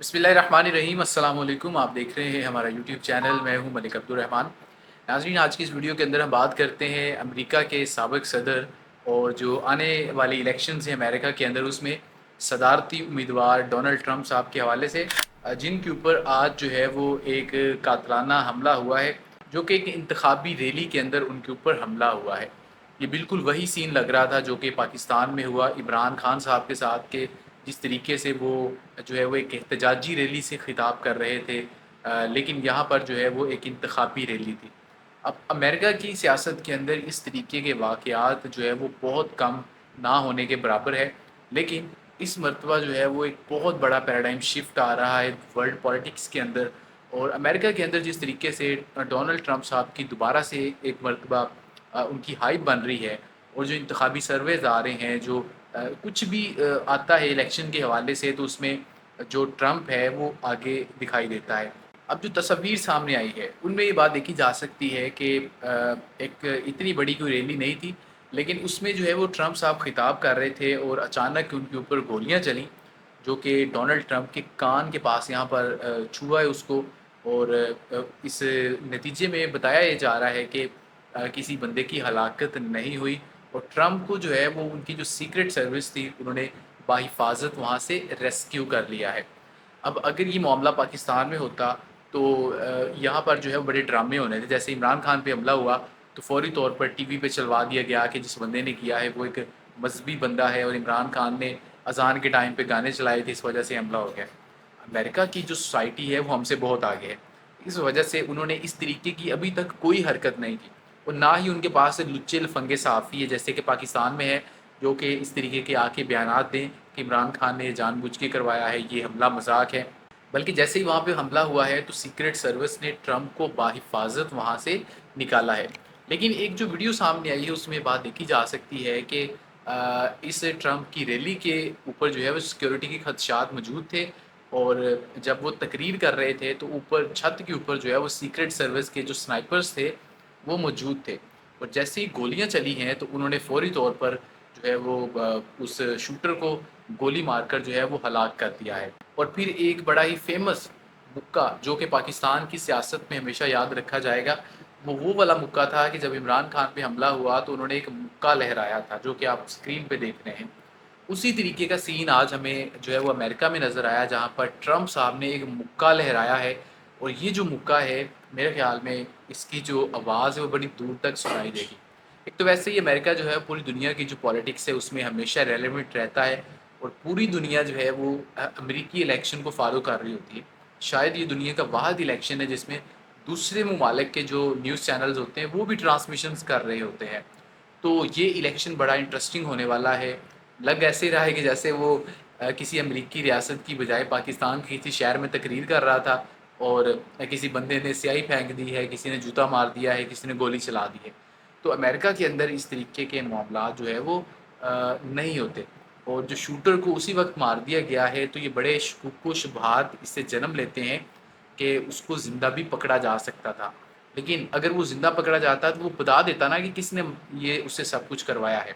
بسم اللہ الرحمن الرحیم، السلام علیکم۔ آپ دیکھ رہے ہیں ہمارا یوٹیوب چینل، میں ہوں ملک عبدالرحمن۔ ناظرین، آج کی اس ویڈیو کے اندر ہم بات کرتے ہیں امریکہ کے سابق صدر اور جو آنے والی الیکشنز ہیں امریکہ کے اندر، اس میں صدارتی امیدوار ڈونلڈ ٹرمپ صاحب کے حوالے سے، جن کے اوپر آج جو ہے وہ ایک قاتلانہ حملہ ہوا ہے، جو کہ ایک انتخابی ریلی کے اندر ان کے اوپر حملہ ہوا ہے۔ یہ بالکل وہی سین لگ رہا تھا جو کہ پاکستان میں ہوا عمران خان صاحب کے ساتھ، کہ جس طریقے سے وہ جو ہے وہ ایک احتجاجی ریلی سے خطاب کر رہے تھے، لیکن یہاں پر جو ہے وہ ایک انتخابی ریلی تھی۔ اب امریکہ کی سیاست کے اندر اس طریقے کے واقعات جو ہے وہ بہت کم نہ ہونے کے برابر ہے، لیکن اس مرتبہ جو ہے وہ ایک بہت بڑا پیراڈائم شفٹ آ رہا ہے ورلڈ پالیٹکس کے اندر، اور امریکہ کے اندر جس طریقے سے ڈونلڈ ٹرمپ صاحب کی دوبارہ سے ایک مرتبہ ان کی ہائپ بن رہی ہے، اور جو انتخابی سرویز آ رہے ہیں، جو کچھ بھی آتا ہے الیکشن کے حوالے سے، تو اس میں جو ٹرمپ ہے وہ آگے دکھائی دیتا ہے۔ اب جو تصویر سامنے آئی ہے ان میں یہ بات دیکھی جا سکتی ہے کہ ایک اتنی بڑی کوئی ریلی نہیں تھی، لیکن اس میں جو ہے وہ ٹرمپ صاحب خطاب کر رہے تھے اور اچانک ان کے اوپر گولیاں چلیں، جو کہ ڈونلڈ ٹرمپ کے کان کے پاس یہاں پر چھوا ہے اس کو، اور اس نتیجے میں بتایا یہ جا رہا ہے کہ کسی بندے کی ہلاکت نہیں ہوئی، اور ٹرمپ کو جو ہے وہ ان کی جو سیکرٹ سروس تھی انہوں نے بحفاظت وہاں سے ریسکیو کر لیا ہے۔ اب اگر یہ معاملہ پاکستان میں ہوتا تو یہاں پر جو ہے بڑے ڈرامے ہونے تھے، جیسے عمران خان پہ حملہ ہوا تو فوری طور پر ٹی وی پہ چلوا دیا گیا کہ جس بندے نے کیا ہے وہ ایک مذہبی بندہ ہے، اور عمران خان نے اذان کے ٹائم پہ گانے چلائے تھے، اس وجہ سے حملہ ہو گیا۔ امریکہ کی جو سوسائٹی ہے وہ ہم سے بہت آگے ہے، اس وجہ سے انہوں نے اس طریقے کی ابھی تک کوئی حرکت نہیں کی، اور نہ ہی ان کے پاس لچے لفنگے صحافی ہے جیسے کہ پاکستان میں ہے، جو کہ اس طریقے کے آ کے بیانات دیں کہ عمران خان نے جان بوجھ کے کروایا ہے، یہ حملہ مذاق ہے۔ بلکہ جیسے ہی وہاں پہ حملہ ہوا ہے تو سیکرٹ سروس نے ٹرمپ کو بحفاظت وہاں سے نکالا ہے۔ لیکن ایک جو ویڈیو سامنے آئی ہے اس میں بات دیکھی جا سکتی ہے کہ اس ٹرمپ کی ریلی کے اوپر جو ہے وہ سیکیورٹی کے خدشات موجود تھے، اور جب وہ تقریر کر رہے تھے تو اوپر چھت کے اوپر جو ہے وہ سیکرٹ سروس کے جو سنائپرز تھے وہ موجود تھے، اور جیسے ہی گولیاں چلی ہیں تو انہوں نے فوری طور پر جو ہے وہ اس شوٹر کو گولی مار کر جو ہے وہ ہلاک کر دیا ہے۔ اور پھر ایک بڑا ہی فیمس مکہ جو کہ پاکستان کی سیاست میں ہمیشہ یاد رکھا جائے گا، وہ والا مکہ تھا کہ جب عمران خان پہ حملہ ہوا تو انہوں نے ایک مکہ لہرایا تھا، جو کہ آپ اسکرین پہ دیکھ رہے ہیں۔ اسی طریقے کا سین آج ہمیں جو ہے وہ امریکہ میں نظر آیا، جہاں پر ٹرمپ صاحب نے ایک مکہ لہرایا ہے، اور یہ جو مکہ ہے میرے خیال میں اس کی جو آواز ہے وہ بڑی دور تک سنائی دے گی۔ ایک تو ویسے ہی امریکہ جو ہے پوری دنیا کی جو پالیٹکس ہے اس میں ہمیشہ ریلیونٹ رہتا ہے، اور پوری دنیا جو ہے وہ امریکی الیکشن کو فالو کر رہی ہوتی ہے۔ شاید یہ دنیا کا واحد الیکشن ہے جس میں دوسرے ممالک کے جو نیوز چینلز ہوتے ہیں وہ بھی ٹرانسمیشنز کر رہے ہوتے ہیں۔ تو یہ الیکشن بڑا انٹرسٹنگ ہونے والا ہے۔ لگ ایسے رہا ہے کہ جیسے وہ کسی امریکی ریاست کی بجائے پاکستان کے کسی شہر میں تقریر کر رہا تھا، اور کسی بندے نے سیاہی پھینک دی ہے، کسی نے جوتا مار دیا ہے، کسی نے گولی چلا دی ہے۔ تو امریکہ کے اندر اس طریقے کے معاملات جو ہے وہ نہیں ہوتے، اور جو شوٹر کو اسی وقت مار دیا گیا ہے تو یہ بڑے شکوک و شبہات اس سے جنم لیتے ہیں کہ اس کو زندہ بھی پکڑا جا سکتا تھا، لیکن اگر وہ زندہ پکڑا جاتا تو وہ بتا دیتا نا کہ کس نے یہ اس سے سب کچھ کروایا ہے۔